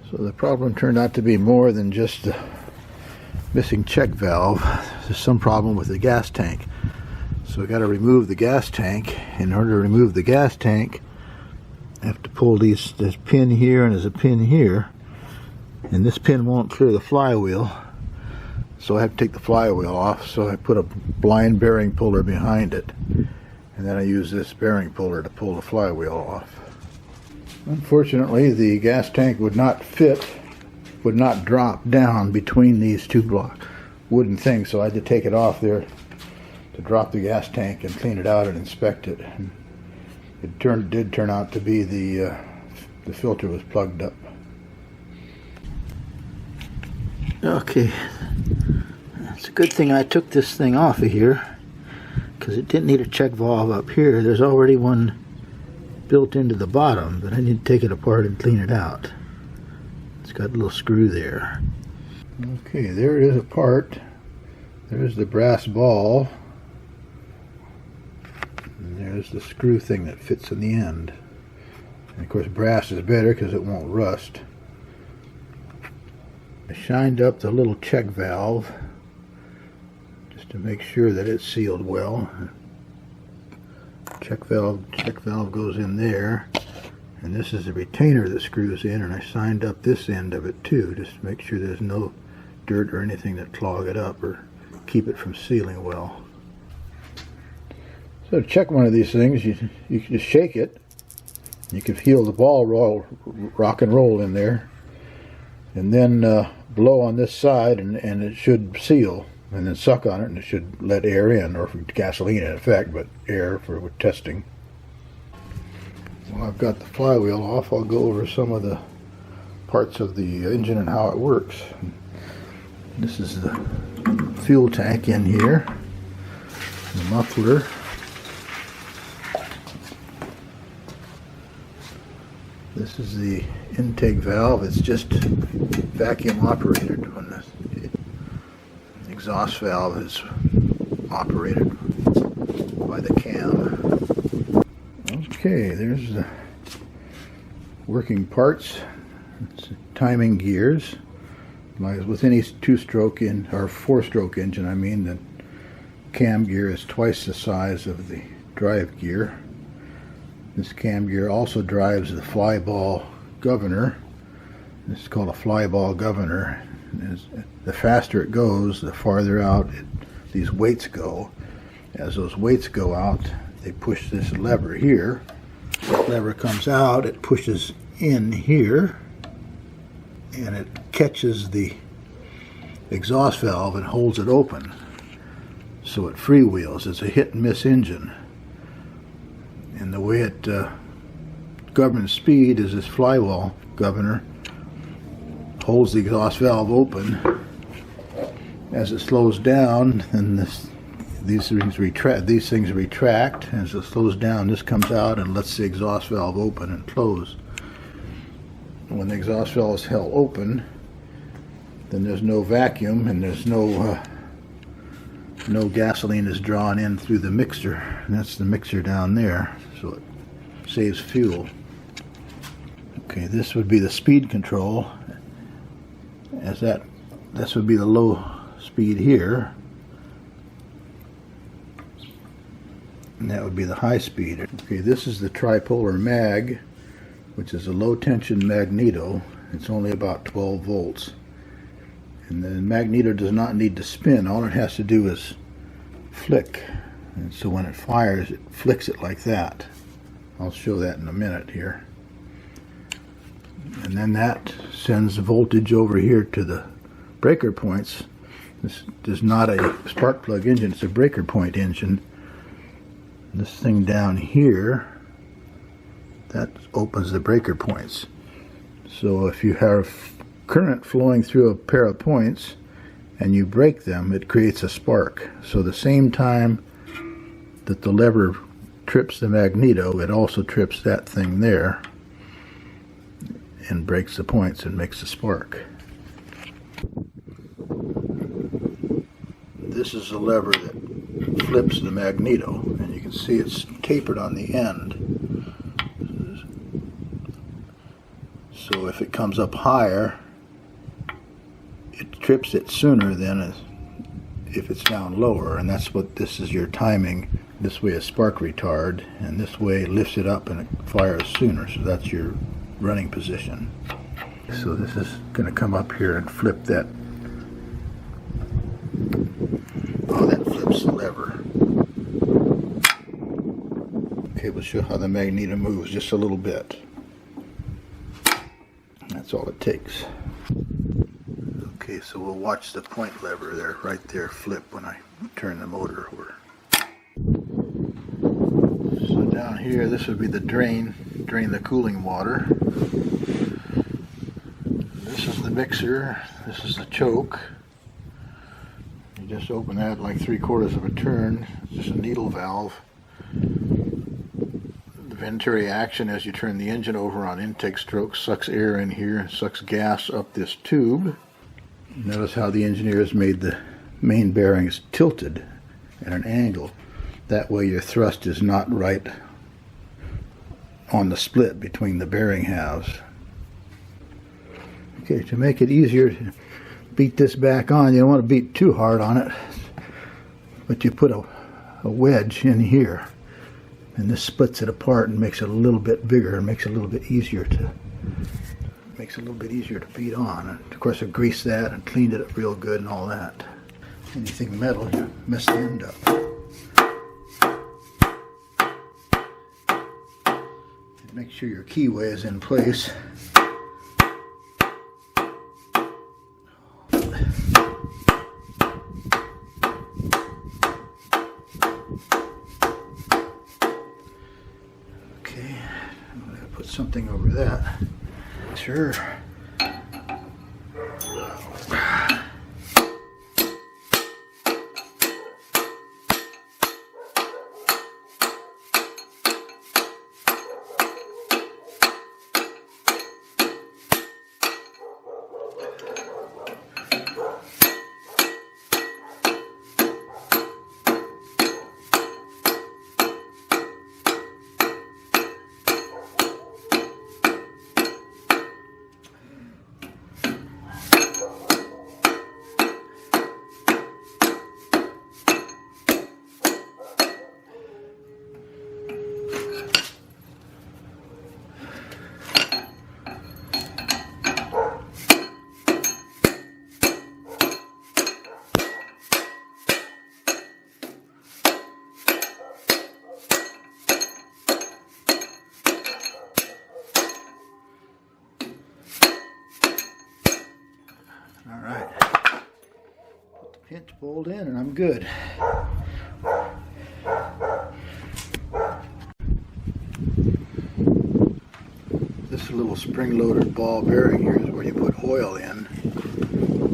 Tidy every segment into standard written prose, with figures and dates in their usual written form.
So the problem turned out to be more than just the missing check valve. There's some problem with the gas tank. So I got to remove the gas tank. In order to remove the gas tank, I have to pull this pin here, and there's a pin here, and this pin won't clear the flywheel, so I have to take the flywheel off. So I put a blind bearing puller behind it, and then I use this bearing puller to pull the flywheel off. Unfortunately, the gas tank would not fit, would not drop down between these two wooden things, so I had to take it off there to drop the gas tank and clean it out and inspect it. And it did turn out to be the filter was plugged up. Okay, it's a good thing I took this thing off of here, because it didn't need a check valve up here. There's already one built into the bottom, but I need to take it apart and clean it out. It's got a little screw there. Okay, there it is apart. There's the brass ball. And there's the screw thing that fits in the end. And of course brass is better because it won't rust. I shined up the little check valve just to make sure that it's sealed well. Check valve goes in there, and this is the retainer that screws in, and I signed up this end of it too, just to make sure there's no dirt or anything that clog it up or keep it from sealing well. So to check one of these things, you can just shake it. You can feel the ball rock and roll in there, and then blow on this side, and it should seal. And then suck on it, and it should let air in, or gasoline in effect, but air for testing. Well, I've got the flywheel off. I'll go over some of the parts of the engine and how it works. This is the fuel tank in here, the muffler. This is the intake valve. It's just vacuum operated when the exhaust valve is operated by the cam. Okay, there's the working parts. It's timing gears. Like with any two-stroke or four-stroke engine, I mean, the cam gear is twice the size of the drive gear. This cam gear also drives the flyball governor. This is called a flyball governor. The faster it goes, the farther out these weights go. As those weights go out, they push this lever here. That lever comes out, it pushes in here, and it catches the exhaust valve and holds it open. So it freewheels. It's a hit and miss engine. And the way it governs speed is this flywheel governor holds the exhaust valve open. As it slows down, then these things retract. As it slows down, this comes out and lets the exhaust valve open and close. When the exhaust valve is held open, then there's no vacuum, and there's no gasoline is drawn in through the mixer. And that's the mixer down there, so it saves fuel. Okay, this would be the speed control. As this would be the low speed here, and that would be the high speed. Okay, this is the tripolar mag, which is a low tension magneto. It's only about 12 volts, and the magneto does not need to spin. All it has to do is flick, and so when it fires, it flicks it like that. I'll show that in a minute here. And then that sends voltage over here to the breaker points. This is not a spark plug engine, it's a breaker point engine. This thing down here, that opens the breaker points. So if you have current flowing through a pair of points and you break them, it creates a spark. So the same time that the lever trips the magneto, it also trips that thing there and breaks the points and makes a spark. This is a lever that flips the magneto, and you can see it's tapered on the end. So if it comes up higher, it trips it sooner than if it's down lower, and that's what this is your timing. This way is spark retard, and this way lifts it up and it fires sooner, so that's your running position. So this is going to come up here and flip that. Oh, that flips the lever. Okay, we'll show how the Magneto moves just a little bit. That's all it takes. Okay, so we'll watch the point lever there, right there, flip when I turn the motor over. So down here, this would be the drain the cooling water. This is the mixer, this is the choke. You just open that like 3/4 of a turn. It's just a needle valve. The venturi action as you turn the engine over on intake stroke sucks air in here and sucks gas up this tube. Notice how the engineers made the main bearings tilted at an angle. That way your thrust is not right on the split between the bearing halves. Okay, to make it easier to beat this back on, you don't want to beat too hard on it, but you put a wedge in here, and this splits it apart and makes it a little bit bigger and makes it a little bit easier to beat on. And of course I greased that and cleaned it up real good and all that. Anything metal, you mess the end up. Make sure your keyway is in place. Okay, I'm going to put something over that. Sure. Alright, put the pinch bolt in and I'm good. This little spring-loaded ball bearing here is where you put oil in.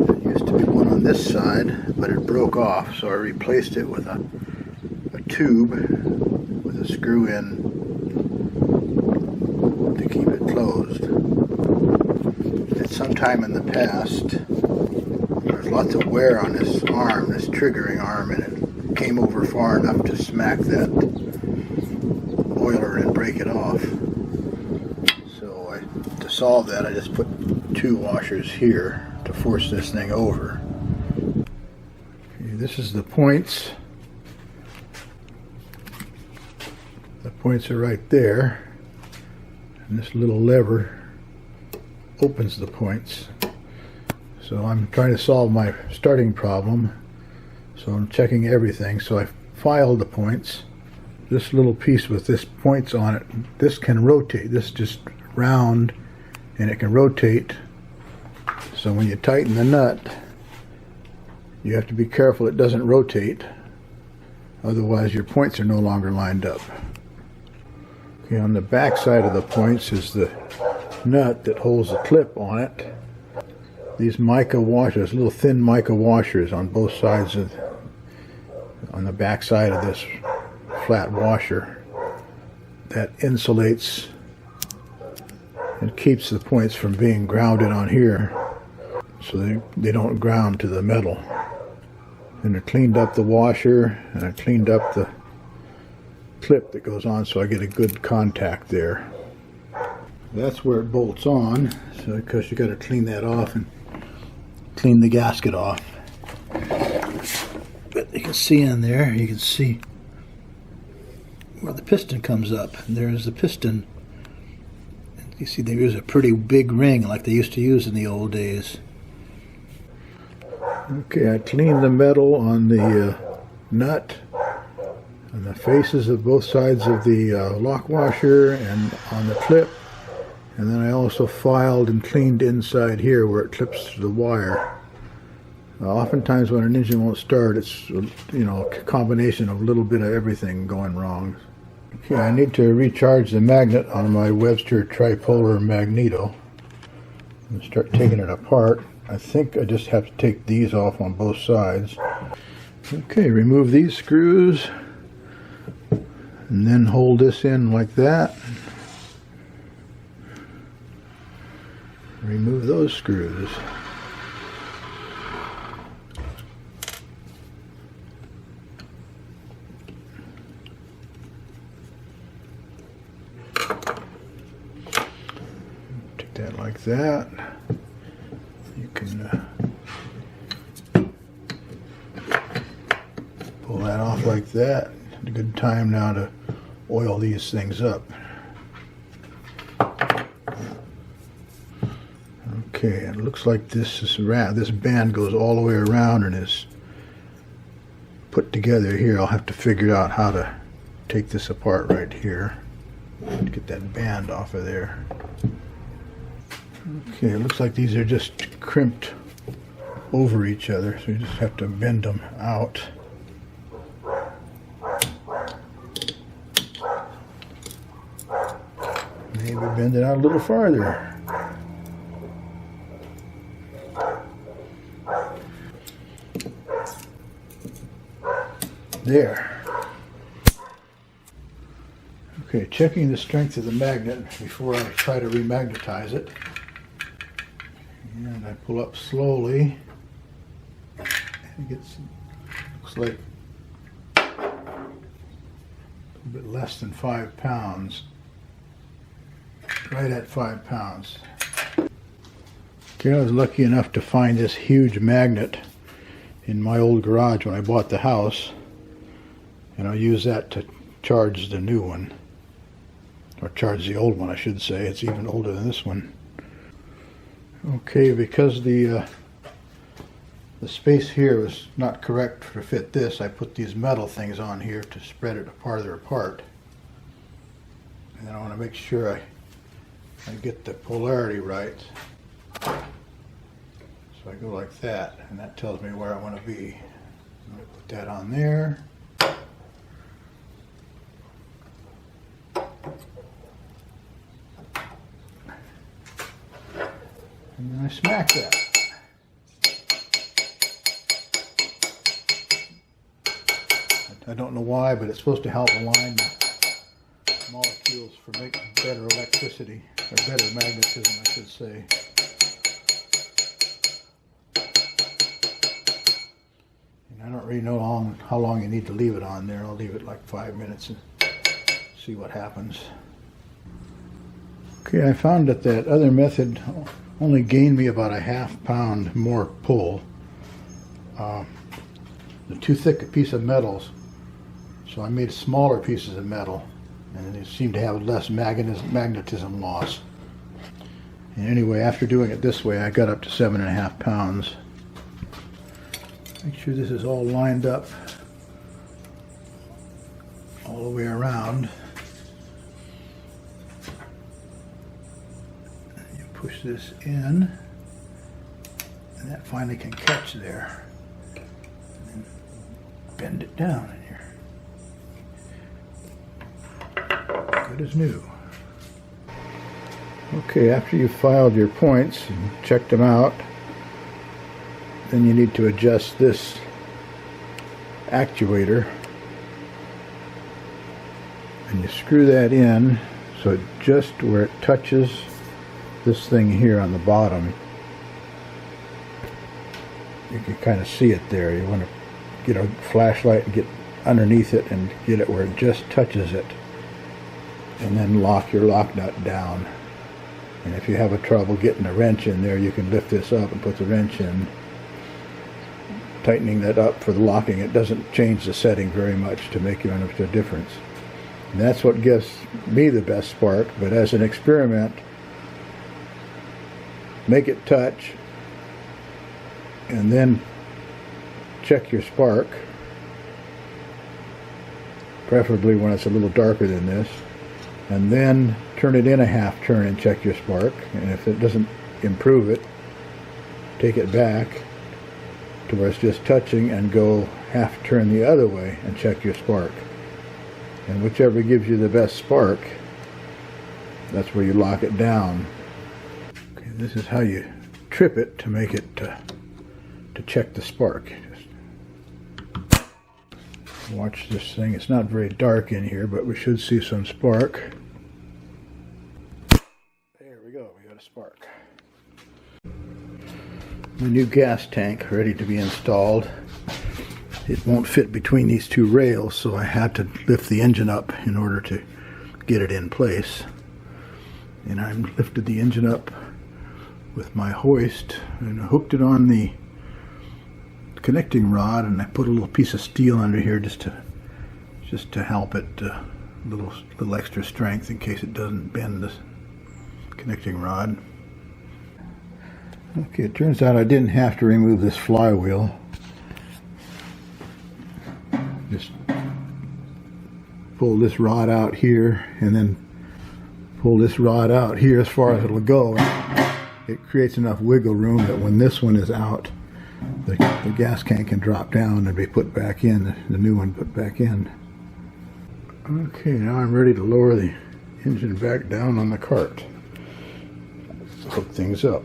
There used to be one on this side, but it broke off, so I replaced it with a tube with a screw in to keep it closed. At some time in the past, there was lots of wear on this arm, this triggering arm, and it came over far enough to smack that oiler and break it off. So to solve that, I just put 2 washers here to force this thing over. Okay, this is the points. The points are right there, and this little lever opens the points. So I'm trying to solve my starting problem, so I'm checking everything. So I filed the points. This little piece with this points on it, this can rotate. This is just round and it can rotate. So when you tighten the nut, you have to be careful it doesn't rotate, otherwise your points are no longer lined up. Okay, on the back side of the points is the nut that holds the clip on it. These mica washers, little thin mica washers on both sides on the back side of this flat washer, that insulates and keeps the points from being grounded on here, so they don't ground to the metal. And I cleaned up the washer and I cleaned up the clip that goes on so I get a good contact there. That's where it bolts on, so because you got to clean that off and clean the gasket off. But you can see in there, you can see where the piston comes up. And there's the piston. You see they use a pretty big ring like they used to use in the old days. Okay, I cleaned the metal on the nut and the faces of both sides of the lock washer and on the clip. And then I also filed and cleaned inside here where it clips to the wire. Oftentimes when an engine won't start, it's a combination of a little bit of everything going wrong. Okay, I need to recharge the magnet on my Webster tripolar Magneto and start taking it apart. I think I just have to take these off on both sides. Okay, remove these screws and then hold this in like that. Remove those screws. Take that like that. You can pull that off like that. It's a good time now to oil these things up. Okay, it looks like this band goes all the way around and is put together here. I'll have to figure out how to take this apart right here to get that band off of there. Okay, it looks like these are just crimped over each other, so you just have to bend them out. Maybe bend it out a little farther. There. Okay, checking the strength of the magnet before I try to remagnetize it. And I pull up slowly. It looks like a bit less than 5 pounds. Right at 5 pounds. Okay, I was lucky enough to find this huge magnet in my old garage when I bought the house. And I'll use that to charge the new one. Or charge the old one, I should say. It's even older than this one. Okay, because the space here was not correct to fit this, I put these metal things on here to spread it farther apart. And then I want to make sure I get the polarity right. So I go like that, and that tells me where I want to be. I'm going to put that on there. And then I smack that. I don't know why, but it's supposed to help align the molecules for making better electricity, or better magnetism, I should say. And I don't really know how long you need to leave it on there. I'll leave it like 5 minutes and see what happens. Okay, I found that other method only gained me about a ½ pound more pull. They're too thick a piece of metals, so I made smaller pieces of metal, and they seem to have less magnetism loss. And anyway, after doing it this way, I got up to 7½ pounds. Make sure this is all lined up all the way around. Push this in, and that finally can catch there. And then bend it down in here. Good as new. Okay, after you've filed your points and checked them out, then you need to adjust this actuator. And you screw that in so it just where it touches this thing here on the bottom. You can kind of see it there. You want to get a flashlight and get underneath it and get it where it just touches it, and then lock your lock nut down. And if you have a trouble getting a wrench in there, you can lift this up and put the wrench in. Tightening that up for the locking, it doesn't change the setting very much to make you understand a difference. And that's what gives me the best spark, but as an experiment, make it touch and then check your spark, preferably when it's a little darker than this, and then turn it in a half turn and check your spark. And if it doesn't improve it, take it back to where it's just touching and go half turn the other way and check your spark. And whichever gives you the best spark, that's where you lock it down. Okay, this is how you trip it to make it to check the spark. Just watch this thing. It's not very dark in here, but we should see some spark. There we go, we got a spark. The new gas tank ready to be installed. It won't fit between these two rails, so I had to lift the engine up in order to get it in place. And I lifted the engine up with my hoist and I hooked it on the connecting rod, and I put a little piece of steel under here just to help it, a little extra strength in case it doesn't bend the connecting rod. Okay, it turns out I didn't have to remove this flywheel. Just pull this rod out here and then pull this rod out here as far as it'll go. It creates enough wiggle room that when this one is out, the gas can drop down and be put back in, the new one put back in. Okay, now I'm ready to lower the engine back down on the cart. Hook things up.